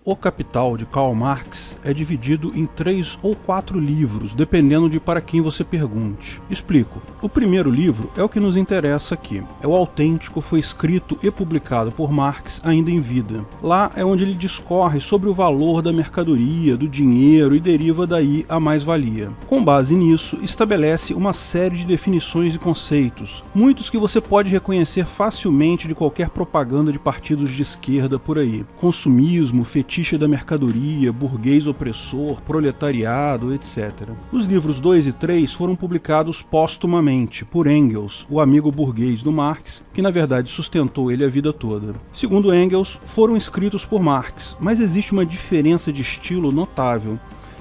O Capital, de Karl Marx, é dividido em 3 ou 4 livros, dependendo de para quem você pergunte. Explico. O primeiro livro é o que nos interessa aqui. É o autêntico, foi escrito e publicado por Marx ainda em vida. Lá é onde ele discorre sobre o valor da mercadoria, do dinheiro e deriva daí a mais-valia. Com base nisso, estabelece uma série de definições e conceitos, muitos que você pode reconhecer facilmente de qualquer propaganda de partidos de esquerda por aí. Consumismo, fetiche da mercadoria, burguês opressor, proletariado, etc. Os livros 2 e 3 foram publicados póstumamente por Engels, o amigo burguês do Marx, que na verdade sustentou ele a vida toda. Segundo Engels, foram escritos por Marx, mas existe uma diferença de estilo notável,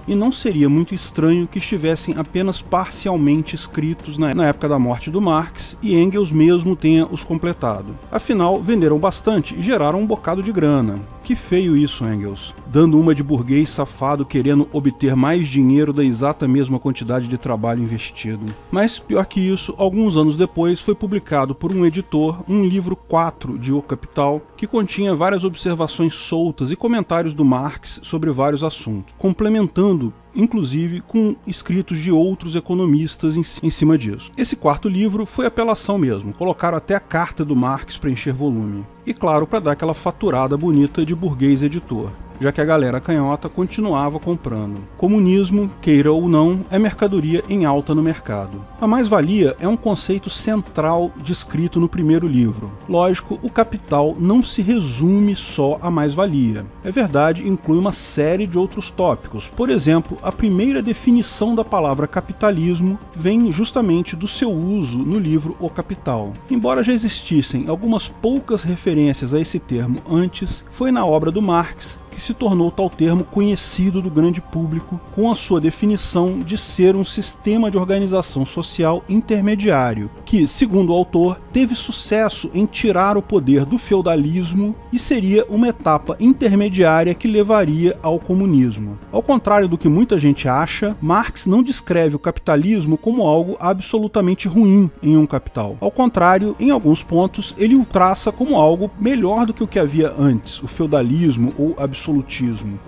e não seria muito estranho que estivessem apenas parcialmente escritos na época da morte do Marx e Engels mesmo tenha os completado. Afinal, venderam bastante e geraram um bocado de grana. Que feio isso, Engels. Dando uma de burguês safado querendo obter mais dinheiro da exata mesma quantidade de trabalho investido. Mas, pior que isso, alguns anos depois foi publicado por um editor um livro 4 de O Capital, que continha várias observações soltas e comentários do Marx sobre vários assuntos, complementando inclusive com escritos de outros economistas em cima disso. Esse quarto livro foi apelação mesmo, colocaram até a carta do Marx para encher volume. E claro, para dar aquela faturada bonita de burguês editor, já que a galera canhota continuava comprando. Comunismo, queira ou não, é mercadoria em alta no mercado. A mais-valia é um conceito central descrito no primeiro livro. Lógico, o Capital não se resume só à mais-valia. É verdade, inclui uma série de outros tópicos. Por exemplo, a primeira definição da palavra capitalismo vem justamente do seu uso no livro O Capital. Embora já existissem algumas poucas referências a esse termo antes, foi na obra do Marx que se tornou tal termo conhecido do grande público, com a sua definição de ser um sistema de organização social intermediário, que, segundo o autor, teve sucesso em tirar o poder do feudalismo e seria uma etapa intermediária que levaria ao comunismo. Ao contrário do que muita gente acha, Marx não descreve o capitalismo como algo absolutamente ruim em um capital. Ao contrário, em alguns pontos, ele o traça como algo melhor do que o que havia antes, o feudalismo ou absolutismo.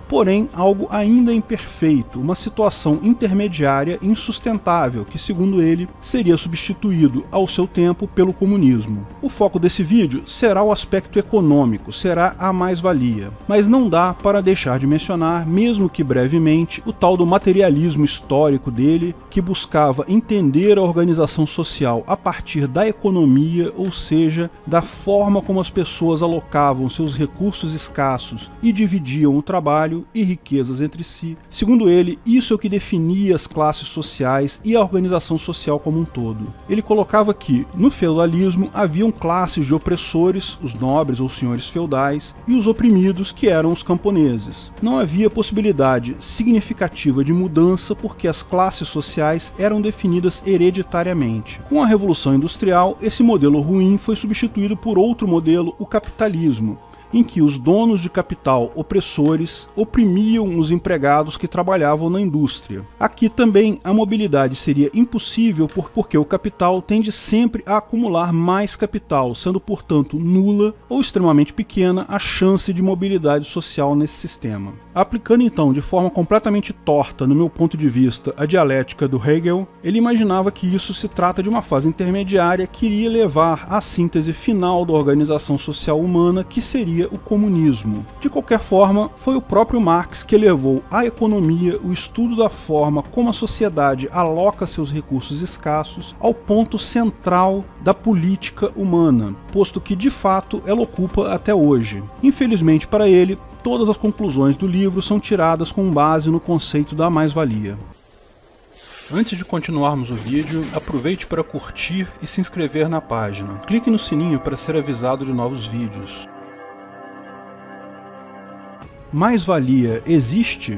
Porém, algo ainda imperfeito, uma situação intermediária insustentável que, segundo ele, seria substituído ao seu tempo pelo comunismo. O foco desse vídeo será o aspecto econômico, será a mais-valia, mas não dá para deixar de mencionar, mesmo que brevemente, o tal do materialismo histórico dele, que buscava entender a organização social a partir da economia, ou seja, da forma como as pessoas alocavam seus recursos escassos e dividiam o trabalho e riquezas entre si. Segundo ele, isso é o que definia as classes sociais e a organização social como um todo. Ele colocava que, no feudalismo, haviam classes de opressores, os nobres ou senhores feudais, e os oprimidos, que eram os camponeses. Não havia possibilidade significativa de mudança porque as classes sociais eram definidas hereditariamente. Com a Revolução Industrial, esse modelo ruim foi substituído por outro modelo, o capitalismo, em que os donos de capital opressores oprimiam os empregados que trabalhavam na indústria. Aqui também a mobilidade seria impossível porque o capital tende sempre a acumular mais capital, sendo portanto nula ou extremamente pequena a chance de mobilidade social nesse sistema. Aplicando então de forma completamente torta, no meu ponto de vista, a dialética do Hegel, ele imaginava que isso se trata de uma fase intermediária que iria levar à síntese final da organização social humana, que seria o comunismo. De qualquer forma, foi o próprio Marx que elevou à economia o estudo da forma como a sociedade aloca seus recursos escassos ao ponto central da política humana, posto que de fato ela ocupa até hoje. Infelizmente para ele, todas as conclusões do livro são tiradas com base no conceito da mais-valia. Antes de continuarmos o vídeo, aproveite para curtir e se inscrever na página. Clique no sininho para ser avisado de novos vídeos. Mais-valia existe?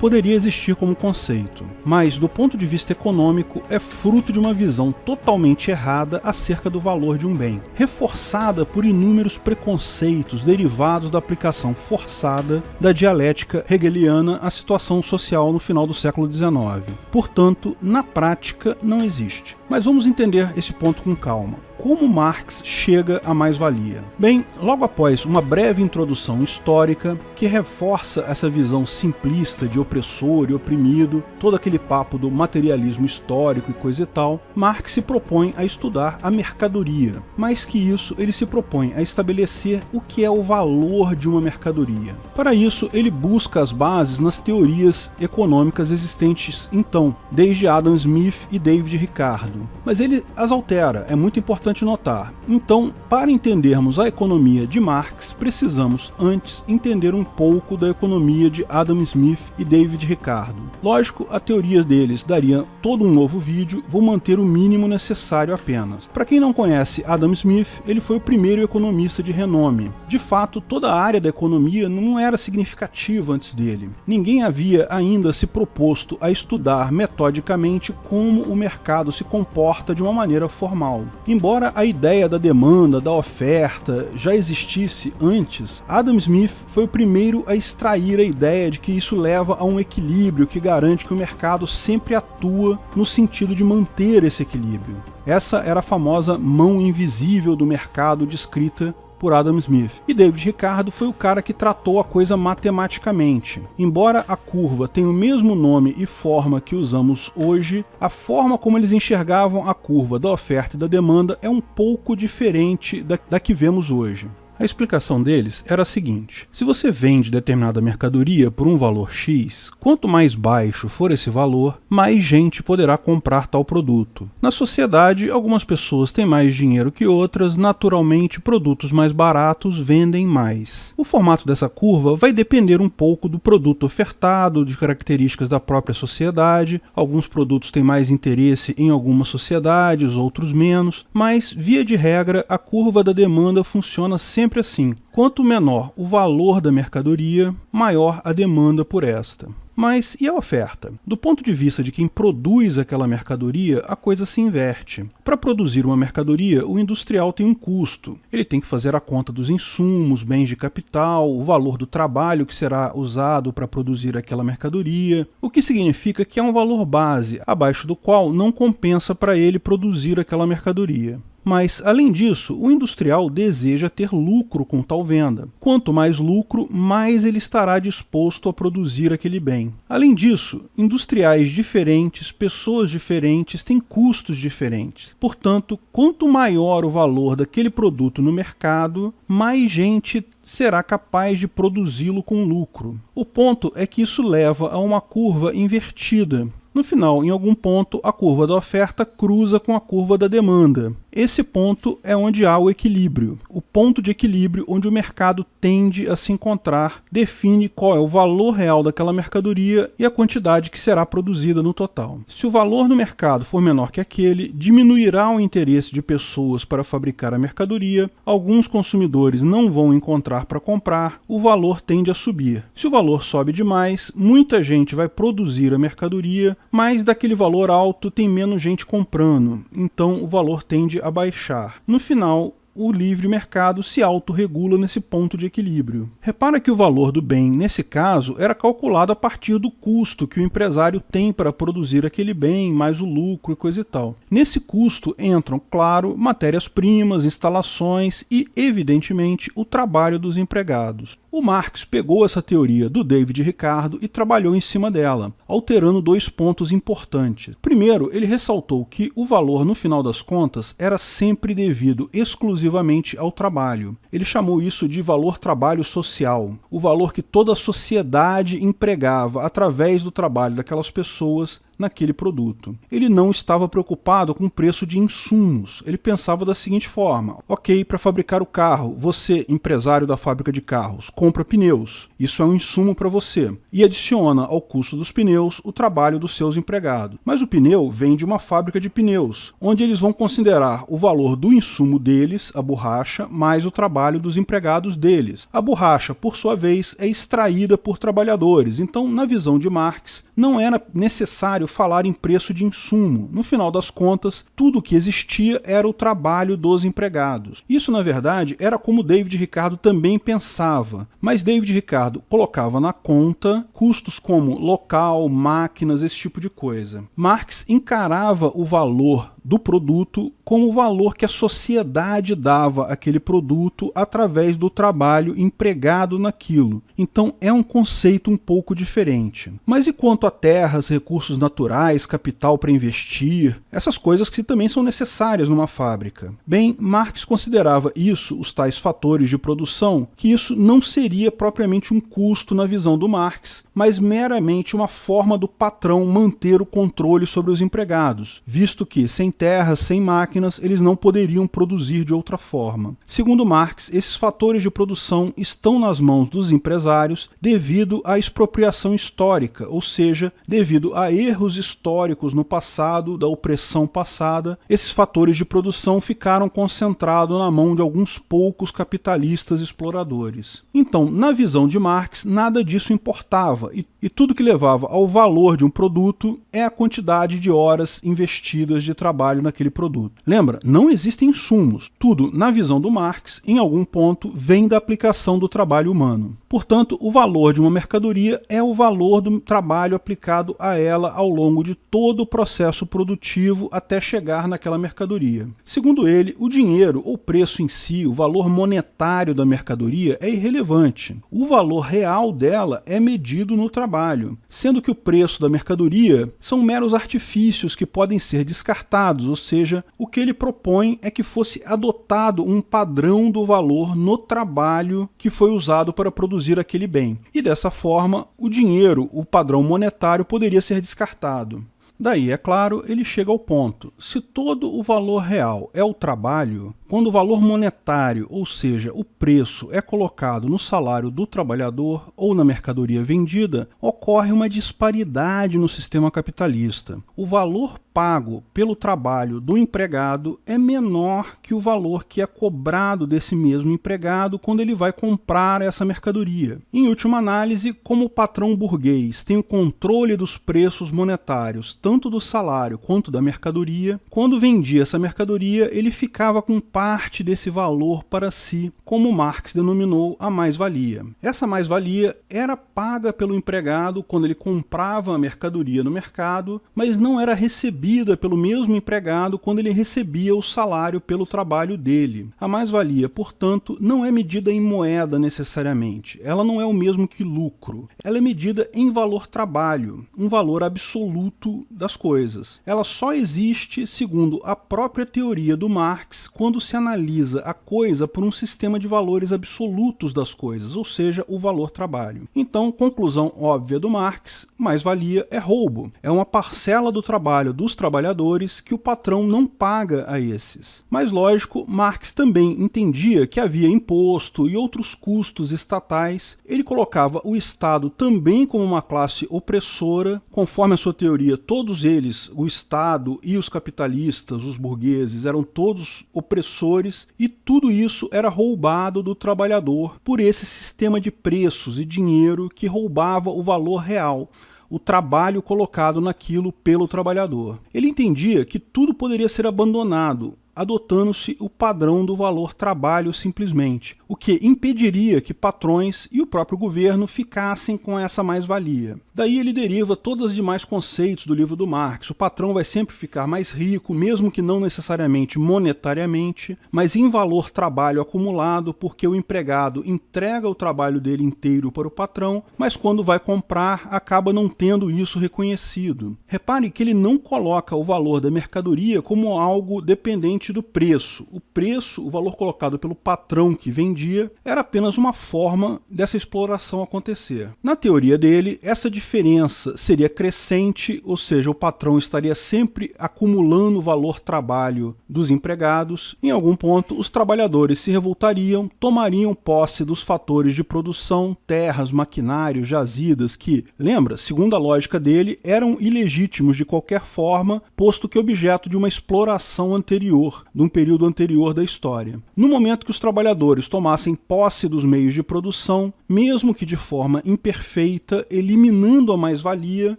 Poderia existir como conceito, mas do ponto de vista econômico é fruto de uma visão totalmente errada acerca do valor de um bem, reforçada por inúmeros preconceitos derivados da aplicação forçada da dialética hegeliana à situação social no final do século XIX. Portanto, na prática, não existe. Mas vamos entender esse ponto com calma. Como Marx chega à mais-valia? Bem, logo após uma breve introdução histórica que reforça essa visão simplista de opressor e oprimido, todo aquele papo do materialismo histórico e coisa e tal, Marx se propõe a estudar a mercadoria. Mais que isso, ele se propõe a estabelecer o que é o valor de uma mercadoria. Para isso, ele busca as bases nas teorias econômicas existentes então, desde Adam Smith e David Ricardo. Mas ele as altera, é muito importante notar. Então, para entendermos a economia de Marx, precisamos antes entender um pouco da economia de Adam Smith e David Ricardo. Lógico, a teoria deles daria todo um novo vídeo, vou manter o mínimo necessário apenas. Para quem não conhece Adam Smith, ele foi o primeiro economista de renome. De fato, toda a área da economia não era significativa antes dele. Ninguém havia ainda se proposto a estudar metodicamente como o mercado se comporta de uma maneira formal. Embora a ideia da demanda, da oferta já existisse antes, Adam Smith foi o primeiro a extrair a ideia de que isso leva a um equilíbrio que garante que o mercado sempre atua no sentido de manter esse equilíbrio. Essa era a famosa mão invisível do mercado descrita por Adam Smith. E David Ricardo foi o cara que tratou a coisa matematicamente. Embora a curva tenha o mesmo nome e forma que usamos hoje, a forma como eles enxergavam a curva da oferta e da demanda é um pouco diferente da que vemos hoje. A explicação deles era a seguinte: se você vende determinada mercadoria por um valor X, quanto mais baixo for esse valor, mais gente poderá comprar tal produto. Na sociedade, algumas pessoas têm mais dinheiro que outras, naturalmente produtos mais baratos vendem mais. O formato dessa curva vai depender um pouco do produto ofertado, de características da própria sociedade. Alguns produtos têm mais interesse em algumas sociedades, outros menos, mas, via de regra, a curva da demanda funciona sempre assim. Quanto menor o valor da mercadoria, maior a demanda por esta. Mas e a oferta? Do ponto de vista de quem produz aquela mercadoria, a coisa se inverte. Para produzir uma mercadoria, o industrial tem um custo. Ele tem que fazer a conta dos insumos, bens de capital, o valor do trabalho que será usado para produzir aquela mercadoria, o que significa que é um valor base, abaixo do qual não compensa para ele produzir aquela mercadoria. Mas, além disso, o industrial deseja ter lucro com tal venda. Quanto mais lucro, mais ele estará disposto a produzir aquele bem. Além disso, industriais diferentes, pessoas diferentes, têm custos diferentes. Portanto, quanto maior o valor daquele produto no mercado, mais gente será capaz de produzi-lo com lucro. O ponto é que isso leva a uma curva invertida. No final, em algum ponto, a curva da oferta cruza com a curva da demanda. Esse ponto é onde há o equilíbrio. O ponto de equilíbrio onde o mercado tende a se encontrar define qual é o valor real daquela mercadoria e a quantidade que será produzida no total. Se o valor no mercado for menor que aquele, diminuirá o interesse de pessoas para fabricar a mercadoria, alguns consumidores não vão encontrar para comprar, o valor tende a subir. Se o valor sobe demais, muita gente vai produzir a mercadoria, mas daquele valor alto tem menos gente comprando, então o valor tende a baixar. No final, o livre mercado se autorregula nesse ponto de equilíbrio. Repara que o valor do bem, nesse caso, era calculado a partir do custo que o empresário tem para produzir aquele bem, mais o lucro e coisa e tal. Nesse custo entram, claro, matérias-primas, instalações e, evidentemente, o trabalho dos empregados. O Marx pegou essa teoria do David Ricardo e trabalhou em cima dela, alterando dois pontos importantes. Primeiro, ele ressaltou que o valor, no final das contas, era sempre devido exclusivamente ao trabalho. Ele chamou isso de valor trabalho social, o valor que toda a sociedade empregava através do trabalho daquelas pessoas naquele produto. Ele não estava preocupado com o preço de insumos. Ele pensava da seguinte forma: ok, para fabricar o carro, você, empresário da fábrica de carros, compra pneus. Isso é um insumo para você. E adiciona ao custo dos pneus o trabalho dos seus empregados. Mas o pneu vem de uma fábrica de pneus, onde eles vão considerar o valor do insumo deles, a borracha, mais o trabalho dos empregados deles. A borracha, por sua vez, é extraída por trabalhadores. Então, na visão de Marx, não era necessário falar em preço de insumo. No final das contas, tudo o que existia era o trabalho dos empregados. Isso, na verdade, era como David Ricardo também pensava, mas David Ricardo colocava na conta custos como local, máquinas, esse tipo de coisa. Marx encarava o valor do produto como o valor que a sociedade dava àquele produto através do trabalho empregado naquilo. Então é um conceito um pouco diferente. Mas e quanto a terras, recursos naturais, capital para investir, essas coisas que também são necessárias numa fábrica? Bem, Marx considerava isso, os tais fatores de produção, que isso não seria propriamente um custo na visão do Marx, mas meramente uma forma do patrão manter o controle sobre os empregados, visto que sem terras, sem máquinas, eles não poderiam produzir de outra forma. Segundo Marx, esses fatores de produção estão nas mãos dos empresários devido à expropriação histórica, ou seja, devido a erros históricos no passado, da opressão passada, esses fatores de produção ficaram concentrados na mão de alguns poucos capitalistas exploradores. Então, na visão de Marx, nada disso importava, e tudo que levava ao valor de um produto é a quantidade de horas investidas de trabalho naquele produto. Lembra, não existem insumos. Tudo, na visão do Marx, em algum ponto, vem da aplicação do trabalho humano. Portanto, o valor de uma mercadoria é o valor do trabalho aplicado a ela ao longo de todo o processo produtivo até chegar naquela mercadoria. Segundo ele, o dinheiro, ou preço em si, o valor monetário da mercadoria é irrelevante. O valor real dela é medido no trabalho, sendo que o preço da mercadoria são meros artifícios que podem ser descartados, ou seja, o que ele propõe é que fosse adotado um padrão do valor no trabalho que foi usado para produzir aquele bem. E dessa forma, o dinheiro, o padrão monetário, poderia ser descartado. Daí, é claro, ele chega ao ponto. Se todo o valor real é o trabalho, quando o valor monetário, ou seja, o preço, é colocado no salário do trabalhador ou na mercadoria vendida, ocorre uma disparidade no sistema capitalista. O valor pago pelo trabalho do empregado é menor que o valor que é cobrado desse mesmo empregado quando ele vai comprar essa mercadoria. Em última análise, como o patrão burguês tem o controle dos preços monetários, tanto do salário quanto da mercadoria, quando vendia essa mercadoria, ele ficava com parte desse valor para si, como Marx denominou a mais-valia. Essa mais-valia era paga pelo empregado quando ele comprava a mercadoria no mercado, mas não era recebida pelo mesmo empregado quando ele recebia o salário pelo trabalho dele. A mais-valia, portanto, não é medida em moeda necessariamente. Ela não é o mesmo que lucro. Ela é medida em valor trabalho, um valor absoluto das coisas. Ela só existe, segundo a própria teoria do Marx, quando se analisa a coisa por um sistema de valores absolutos das coisas, ou seja, o valor trabalho. Então, conclusão óbvia do Marx, mais-valia é roubo. É uma parcela do trabalho dos trabalhadores que o patrão não paga a esses. Mas, lógico, Marx também entendia que havia imposto e outros custos estatais. Ele colocava o Estado também como uma classe opressora. Conforme a sua teoria, todos eles, o Estado e os capitalistas, os burgueses, eram todos opressores, e tudo isso era roubado do trabalhador por esse sistema de preços e dinheiro que roubava o valor real, o trabalho colocado naquilo pelo trabalhador. Ele entendia que tudo poderia ser abandonado, adotando-se o padrão do valor trabalho simplesmente, o que impediria que patrões e o próprio governo ficassem com essa mais-valia. Daí ele deriva todos os demais conceitos do livro do Marx. O patrão vai sempre ficar mais rico, mesmo que não necessariamente monetariamente, mas em valor trabalho acumulado, porque o empregado entrega o trabalho dele inteiro para o patrão, mas quando vai comprar, acaba não tendo isso reconhecido. Repare que ele não coloca o valor da mercadoria como algo dependente do preço. O preço, o valor colocado pelo patrão que vendia, era apenas uma forma dessa exploração acontecer. Na teoria dele, essa diferença seria crescente, ou seja, o patrão estaria sempre acumulando o valor trabalho dos empregados. Em algum ponto, os trabalhadores se revoltariam, tomariam posse dos fatores de produção, terras, maquinários, jazidas, que, lembra, segundo a lógica dele, eram ilegítimos de qualquer forma, posto que objeto de uma exploração anterior, de um período anterior da história. No momento que os trabalhadores tomassem posse dos meios de produção, mesmo que de forma imperfeita, eliminando a mais-valia,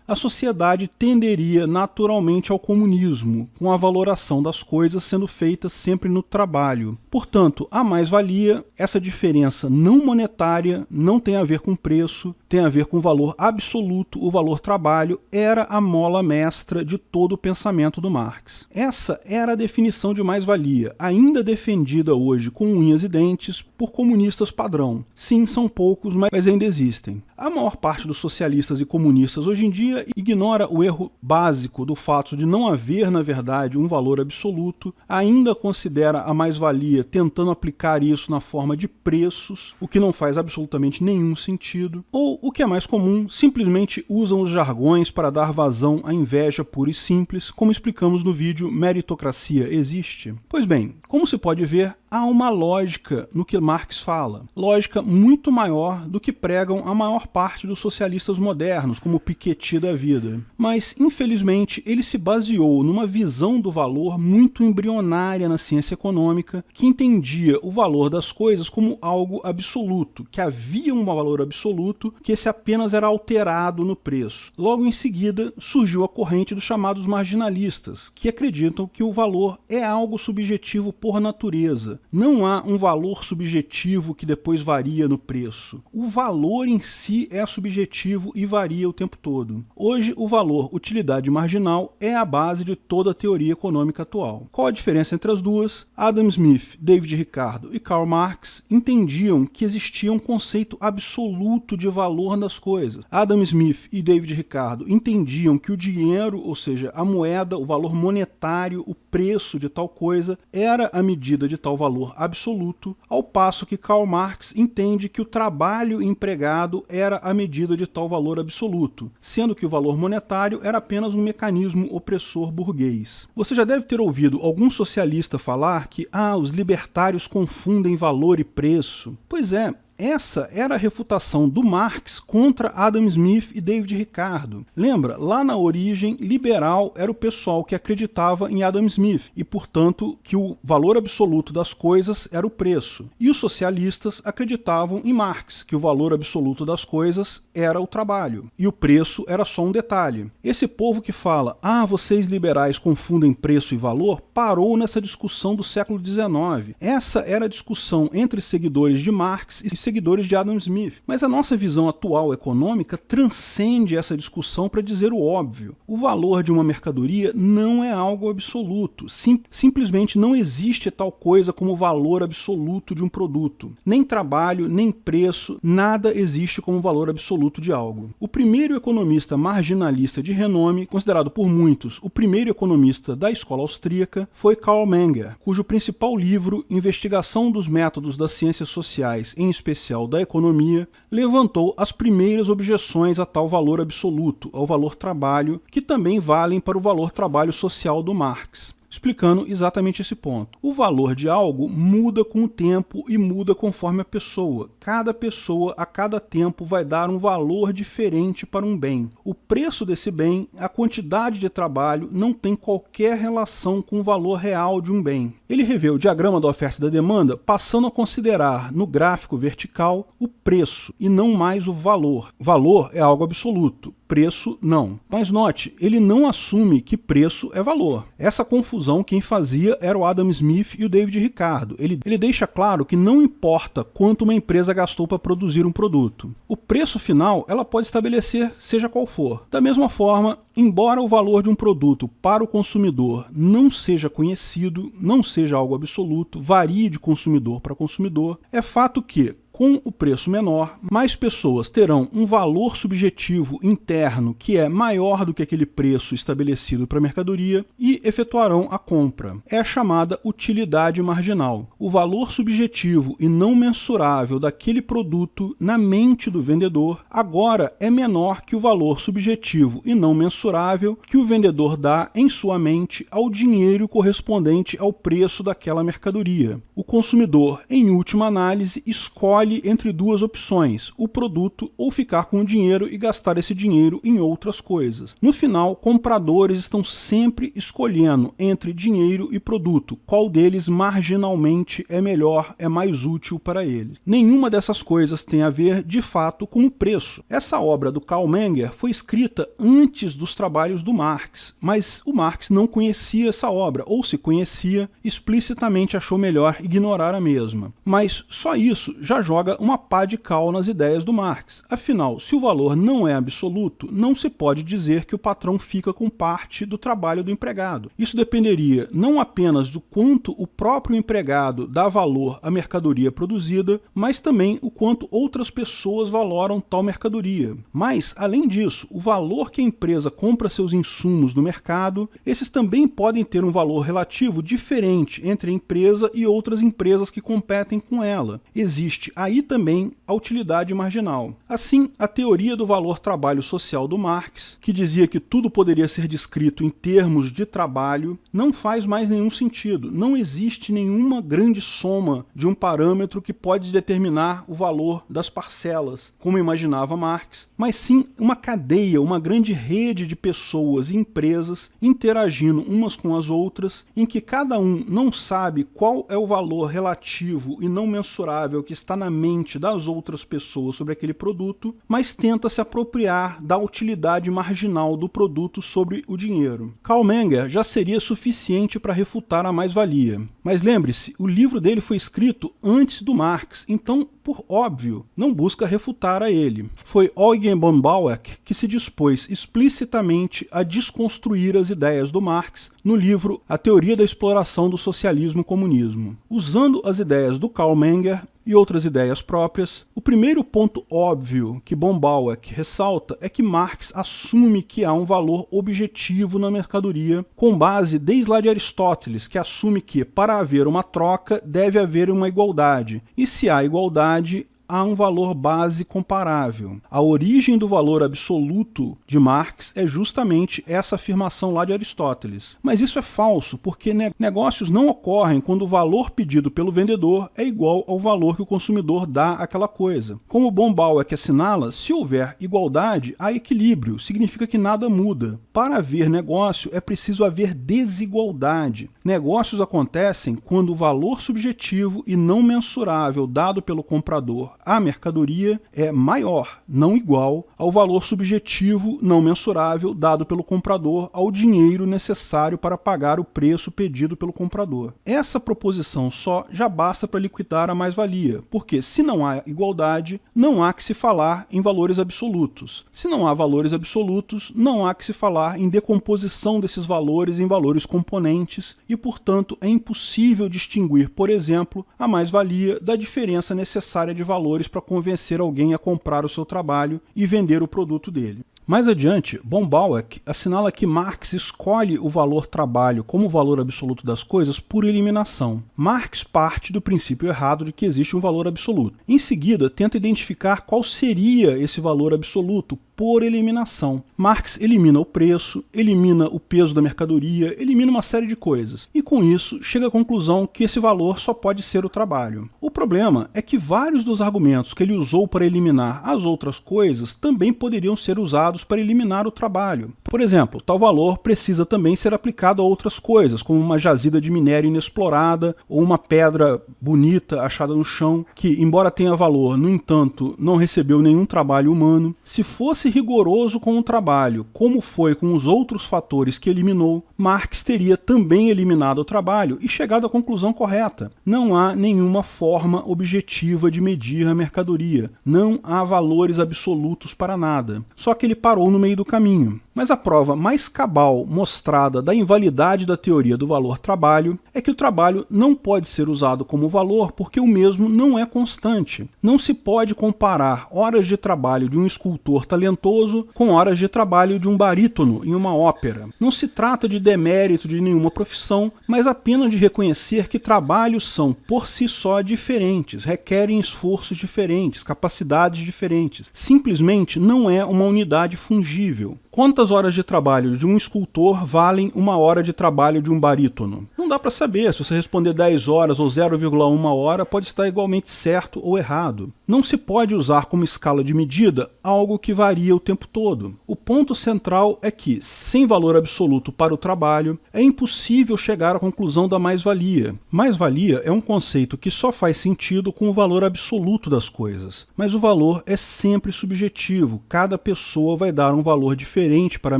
a sociedade tenderia naturalmente ao comunismo, com a valoração das coisas sendo feita sempre no trabalho. Portanto, a mais-valia, essa diferença não monetária, não tem a ver com preço, tem a ver com o valor absoluto, o valor trabalho era a mola mestra de todo o pensamento do Marx. Essa era a definição de mais-valia, ainda defendida hoje com unhas e dentes por comunistas padrão. Sim, são poucos, mas ainda existem. A maior parte dos socialistas e comunistas hoje em dia ignora o erro básico do fato de não haver, na verdade, um valor absoluto, ainda considera a mais-valia tentando aplicar isso na forma de preços, o que não faz absolutamente nenhum sentido, ou, o que é mais comum, simplesmente usam os jargões para dar vazão à inveja pura e simples, como explicamos no vídeo Meritocracia Existe? Pois bem, como se pode ver, há uma lógica no que Marx fala, lógica muito maior do que pregam a maior parte dos socialistas modernos, como Piketty da vida. Mas, infelizmente, ele se baseou numa visão do valor muito embrionária na ciência econômica, que entendia o valor das coisas como algo absoluto, que havia um valor absoluto, que esse apenas era alterado no preço. Logo em seguida, surgiu a corrente dos chamados marginalistas, que acreditam que o valor é algo subjetivo por natureza. Não há um valor subjetivo que depois varia no preço. O valor em si é subjetivo e varia o tempo todo. Hoje, o valor utilidade marginal é a base de toda a teoria econômica atual. Qual a diferença entre as duas? Adam Smith, David Ricardo e Karl Marx entendiam que existia um conceito absoluto de valor das coisas. Adam Smith e David Ricardo entendiam que o dinheiro, ou seja, a moeda, o valor monetário, o preço de tal coisa, era a medida de tal valor absoluto, ao passo que Karl Marx entende que o trabalho empregado era a medida de tal valor absoluto, sendo que o valor monetário era apenas um mecanismo opressor burguês. Você já deve ter ouvido algum socialista falar que os libertários confundem valor e preço. Pois é, essa era a refutação do Marx contra Adam Smith e David Ricardo. Lembra, lá na origem, liberal era o pessoal que acreditava em Adam Smith e, portanto, que o valor absoluto das coisas era o preço. E os socialistas acreditavam em Marx, que o valor absoluto das coisas era o trabalho e o preço era só um detalhe. Esse povo que fala, vocês liberais confundem preço e valor, parou nessa discussão do século XIX. Essa era a discussão entre seguidores de Marx e seguidores de Adam Smith. Mas a nossa visão atual econômica transcende essa discussão para dizer o óbvio. O valor de uma mercadoria não é algo absoluto. Simplesmente não existe tal coisa como valor absoluto de um produto. Nem trabalho, nem preço, nada existe como valor absoluto de algo. O primeiro economista marginalista de renome, considerado por muitos o primeiro economista da escola austríaca, foi Karl Menger, cujo principal livro, Investigação dos Métodos das Ciências Sociais, em especial da economia, levantou as primeiras objeções a tal valor absoluto, ao valor trabalho, que também valem para o valor trabalho social do Marx, explicando exatamente esse ponto. O valor de algo muda com o tempo e muda conforme a pessoa. Cada pessoa, a cada tempo, vai dar um valor diferente para um bem. O preço desse bem, a quantidade de trabalho, não tem qualquer relação com o valor real de um bem. Ele revê o diagrama da oferta e da demanda, passando a considerar no gráfico vertical o preço e não mais o valor. Valor é algo absoluto. Preço, não. Mas note, ele não assume que preço é valor. Essa confusão quem fazia era o Adam Smith e o David Ricardo. Ele deixa claro que não importa quanto uma empresa gastou para produzir um produto. O preço final ela pode estabelecer seja qual for. Da mesma forma, embora o valor de um produto para o consumidor não seja conhecido, não seja algo absoluto, varie de consumidor para consumidor, é fato que, com o preço menor, mais pessoas terão um valor subjetivo interno que é maior do que aquele preço estabelecido para a mercadoria e efetuarão a compra. É a chamada utilidade marginal. O valor subjetivo e não mensurável daquele produto na mente do vendedor agora é menor que o valor subjetivo e não mensurável que o vendedor dá em sua mente ao dinheiro correspondente ao preço daquela mercadoria. O consumidor, em última análise, escolhe entre duas opções, o produto ou ficar com o dinheiro e gastar esse dinheiro em outras coisas. No final, compradores estão sempre escolhendo entre dinheiro e produto, qual deles marginalmente é melhor, é mais útil para eles. Nenhuma dessas coisas tem a ver, de fato, com o preço. Essa obra do Karl Menger foi escrita antes dos trabalhos do Marx, mas o Marx não conhecia essa obra, ou se conhecia, explicitamente achou melhor ignorar a mesma. Mas só isso já joga joga uma pá de cal nas ideias do Marx. Afinal, se o valor não é absoluto, não se pode dizer que o patrão fica com parte do trabalho do empregado. Isso dependeria não apenas do quanto o próprio empregado dá valor à mercadoria produzida, mas também o quanto outras pessoas valoram tal mercadoria. Mas, além disso, o valor que a empresa compra seus insumos no mercado, esses também podem ter um valor relativo diferente entre a empresa e outras empresas que competem com ela. Existe aí também a utilidade marginal. Assim, a teoria do valor trabalho social do Marx, que dizia que tudo poderia ser descrito em termos de trabalho, não faz mais nenhum sentido. Não existe nenhuma grande soma de um parâmetro que pode determinar o valor das parcelas, como imaginava Marx, mas sim uma cadeia, uma grande rede de pessoas e empresas interagindo umas com as outras, em que cada um não sabe qual é o valor relativo e não mensurável que está na mente das outras pessoas sobre aquele produto, mas tenta se apropriar da utilidade marginal do produto sobre o dinheiro. Karl Menger já seria suficiente para refutar a mais-valia. Mas lembre-se, o livro dele foi escrito antes do Marx, então, por óbvio, não busca refutar a ele. Foi Eugen von Bauer que se dispôs explicitamente a desconstruir as ideias do Marx no livro A Teoria da Exploração do Socialismo e Comunismo. Usando as ideias do Karl Menger e outras ideias próprias, o primeiro ponto óbvio que von Bauer ressalta é que Marx assume que há um valor objetivo na mercadoria, com base desde lá de Aristóteles, que assume que, para haver uma troca, deve haver uma igualdade, e se há igualdade, há um valor base comparável. A origem do valor absoluto de Marx é justamente essa afirmação lá de Aristóteles. Mas isso é falso, porque negócios não ocorrem quando o valor pedido pelo vendedor é igual ao valor que o consumidor dá àquela coisa. Como von Bauer assinala, se houver igualdade, há equilíbrio, significa que nada muda. Para haver negócio, é preciso haver desigualdade. Negócios acontecem quando o valor subjetivo e não mensurável dado pelo comprador à mercadoria é maior, não igual, ao valor subjetivo não mensurável dado pelo comprador ao dinheiro necessário para pagar o preço pedido pelo comprador. Essa proposição só já basta para liquidar a mais-valia, porque se não há igualdade, não há que se falar em valores absolutos. Se não há valores absolutos, não há que se falar em decomposição desses valores em valores componentes e, portanto, é impossível distinguir, por exemplo, a mais-valia da diferença necessária de valores para convencer alguém a comprar o seu trabalho e vender o produto dele. Mais adiante, von Bauer assinala que Marx escolhe o valor trabalho como valor absoluto das coisas por eliminação. Marx parte do princípio errado de que existe um valor absoluto. Em seguida, tenta identificar qual seria esse valor absoluto por eliminação. Marx elimina o preço, elimina o peso da mercadoria, elimina uma série de coisas. E com isso, chega à conclusão que esse valor só pode ser o trabalho. O problema é que vários dos argumentos que ele usou para eliminar as outras coisas também poderiam ser usados para eliminar o trabalho. Por exemplo, tal valor precisa também ser aplicado a outras coisas, como uma jazida de minério inexplorada ou uma pedra bonita achada no chão, que, embora tenha valor, no entanto, não recebeu nenhum trabalho humano. Se fosse rigoroso com o trabalho, como foi com os outros fatores que eliminou, Marx teria também eliminado o trabalho e chegado à conclusão correta. Não há nenhuma forma objetiva de medir a mercadoria. Não há valores absolutos para nada. Só que ele parou no meio do caminho. Mas a prova mais cabal mostrada da invalidade da teoria do valor-trabalho é que o trabalho não pode ser usado como valor porque o mesmo não é constante. Não se pode comparar horas de trabalho de um escultor talentoso com horas de trabalho de um barítono em uma ópera. Não se trata de demérito de nenhuma profissão, mas apenas de reconhecer que trabalhos são, por si só, diferentes, requerem esforços diferentes, capacidades diferentes. Simplesmente não é uma unidade fungível. Quantas horas de trabalho de um escultor valem uma hora de trabalho de um barítono? Não dá para saber. Se você responder 10 horas ou 0,1 hora, pode estar igualmente certo ou errado. Não se pode usar como escala de medida algo que varia o tempo todo. O ponto central é que, sem valor absoluto para o trabalho, é impossível chegar à conclusão da mais-valia. Mais-valia é um conceito que só faz sentido com o valor absoluto das coisas. Mas o valor é sempre subjetivo. Cada pessoa vai dar um valor diferente diferente para a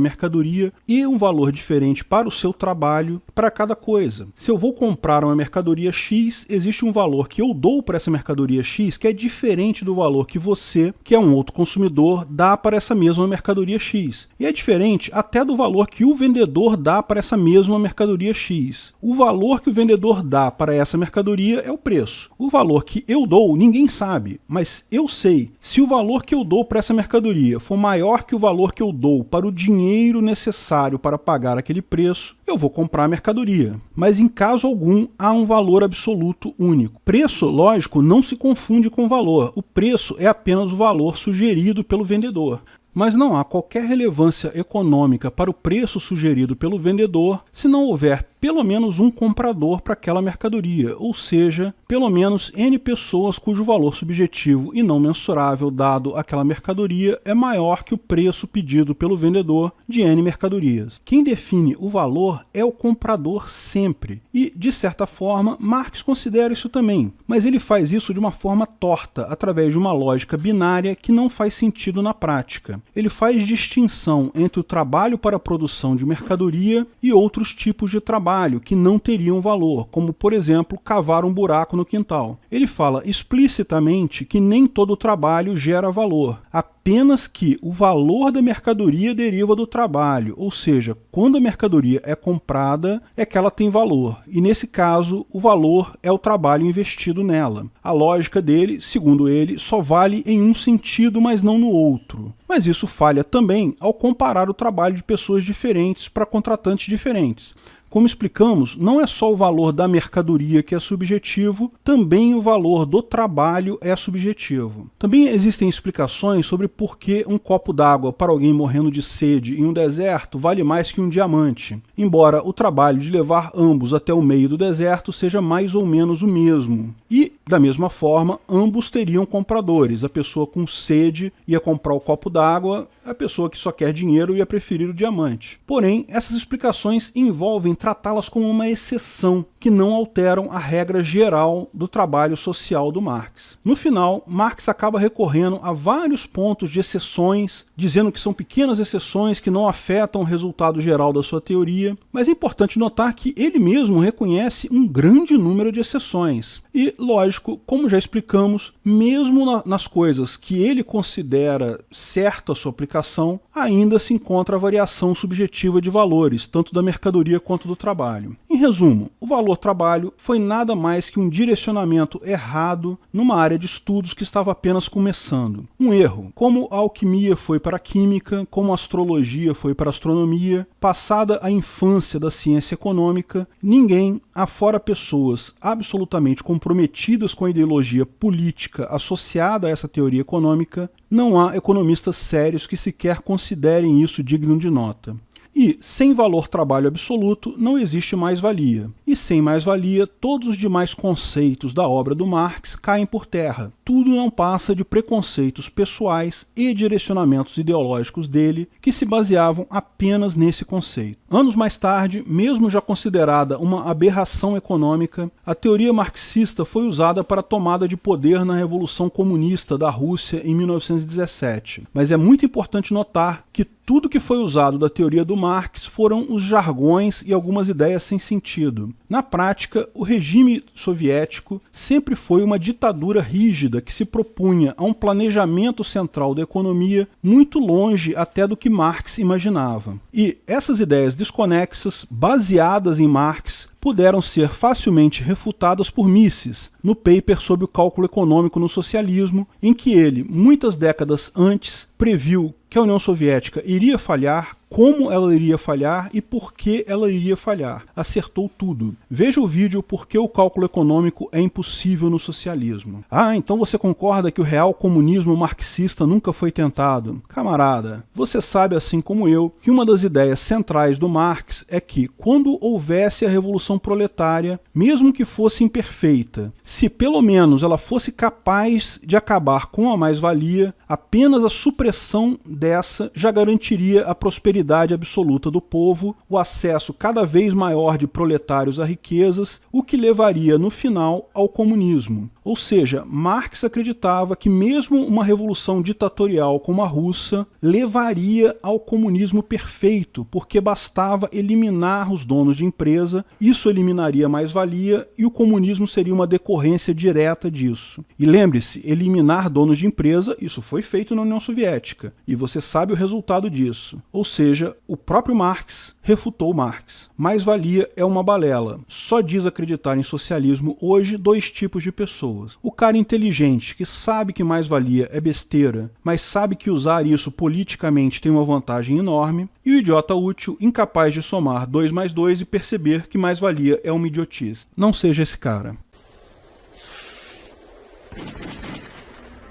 mercadoria e um valor diferente para o seu trabalho para cada coisa. Se eu vou comprar uma mercadoria X, existe um valor que eu dou para essa mercadoria X que é diferente do valor que você, que é um outro consumidor, dá para essa mesma mercadoria X. E é diferente até do valor que o vendedor dá para essa mesma mercadoria X. O valor que o vendedor dá para essa mercadoria é o preço. O valor que eu dou, ninguém sabe, mas eu sei. Se o valor que eu dou para essa mercadoria for maior que o valor que eu dou para o dinheiro necessário para pagar aquele preço, eu vou comprar a mercadoria. Mas em caso algum, há um valor absoluto único. Preço, lógico, não se confunde com valor. O preço é apenas o valor sugerido pelo vendedor. Mas não há qualquer relevância econômica para o preço sugerido pelo vendedor se não houver pelo menos um comprador para aquela mercadoria, ou seja, pelo menos N pessoas cujo valor subjetivo e não mensurável dado àquela mercadoria é maior que o preço pedido pelo vendedor de N mercadorias. Quem define o valor é o comprador sempre. E, de certa forma, Marx considera isso também, mas ele faz isso de uma forma torta, através de uma lógica binária que não faz sentido na prática. Ele faz distinção entre o trabalho para a produção de mercadoria e outros tipos de trabalho que não teriam valor, como, por exemplo, cavar um buraco no quintal. Ele fala explicitamente que nem todo trabalho gera valor, apenas que o valor da mercadoria deriva do trabalho, ou seja, quando a mercadoria é comprada, é que ela tem valor, e nesse caso, o valor é o trabalho investido nela. A lógica dele, segundo ele, só vale em um sentido, mas não no outro. Mas isso falha também ao comparar o trabalho de pessoas diferentes para contratantes diferentes. Como explicamos, não é só o valor da mercadoria que é subjetivo, também o valor do trabalho é subjetivo. Também existem explicações sobre por que um copo d'água para alguém morrendo de sede em um deserto vale mais que um diamante, embora o trabalho de levar ambos até o meio do deserto seja mais ou menos o mesmo. E, da mesma forma, ambos teriam compradores. A pessoa com sede ia comprar o copo d'água, a pessoa que só quer dinheiro ia preferir o diamante. Porém, essas explicações envolvem tratá-las como uma exceção, que não alteram a regra geral do trabalho social do Marx. No final, Marx acaba recorrendo a vários pontos de exceções, dizendo que são pequenas exceções que não afetam o resultado geral da sua teoria, mas é importante notar que ele mesmo reconhece um grande número de exceções. E, lógico, como já explicamos, mesmo nas coisas que ele considera certa a sua aplicação, ainda se encontra a variação subjetiva de valores, tanto da mercadoria quanto do trabalho. Em resumo, o valor trabalho foi nada mais que um direcionamento errado numa área de estudos que estava apenas começando. Um erro, como a alquimia foi para a química, como a astrologia foi para a astronomia, passada a infância da ciência econômica, ninguém, afora pessoas absolutamente comprometidas com a ideologia política associada a essa teoria econômica, não há economistas sérios que sequer considerem isso digno de nota. E, sem valor trabalho absoluto, não existe mais-valia. E sem mais-valia, todos os demais conceitos da obra do Marx caem por terra. Tudo não passa de preconceitos pessoais e direcionamentos ideológicos dele que se baseavam apenas nesse conceito. Anos mais tarde, mesmo já considerada uma aberração econômica, a teoria marxista foi usada para a tomada de poder na Revolução Comunista da Rússia em 1917. Mas é muito importante notar que tudo que foi usado da teoria do Marx foram os jargões e algumas ideias sem sentido. Na prática, o regime soviético sempre foi uma ditadura rígida que se propunha a um planejamento central da economia muito longe até do que Marx imaginava. E essas ideias desconexas, baseadas em Marx, puderam ser facilmente refutadas por Mises, no paper sobre o cálculo econômico no socialismo, em que ele, muitas décadas antes, previu que a União Soviética iria falhar, como ela iria falhar e por que ela iria falhar. Acertou tudo. Veja o vídeo Por que o cálculo econômico é impossível no socialismo. Ah, então você concorda que o real comunismo marxista nunca foi tentado? Camarada, você sabe assim como eu que uma das ideias centrais do Marx é que quando houvesse a revolução proletária, mesmo que fosse imperfeita, se pelo menos ela fosse capaz de acabar com a mais-valia, apenas a supressão dessa já garantiria a prosperidade prosperidade absoluta do povo, o acesso cada vez maior de proletários a riquezas, o que levaria no final ao comunismo. Ou seja, Marx acreditava que mesmo uma revolução ditatorial como a russa levaria ao comunismo perfeito, porque bastava eliminar os donos de empresa, isso eliminaria a mais-valia e o comunismo seria uma decorrência direta disso. E lembre-se, eliminar donos de empresa, isso foi feito na União Soviética, e você sabe o resultado disso. Ou seja, o próprio Marx refutou Marx. Mais-valia é uma balela. Só diz acreditar em socialismo hoje dois tipos de pessoas. O cara inteligente, que sabe que mais-valia é besteira, mas sabe que usar isso politicamente tem uma vantagem enorme, e o idiota útil, incapaz de somar 2 mais 2 e perceber que mais-valia é uma idiotice. Não seja esse cara.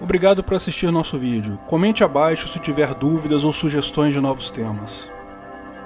Obrigado por assistir nosso vídeo. Comente abaixo se tiver dúvidas ou sugestões de novos temas.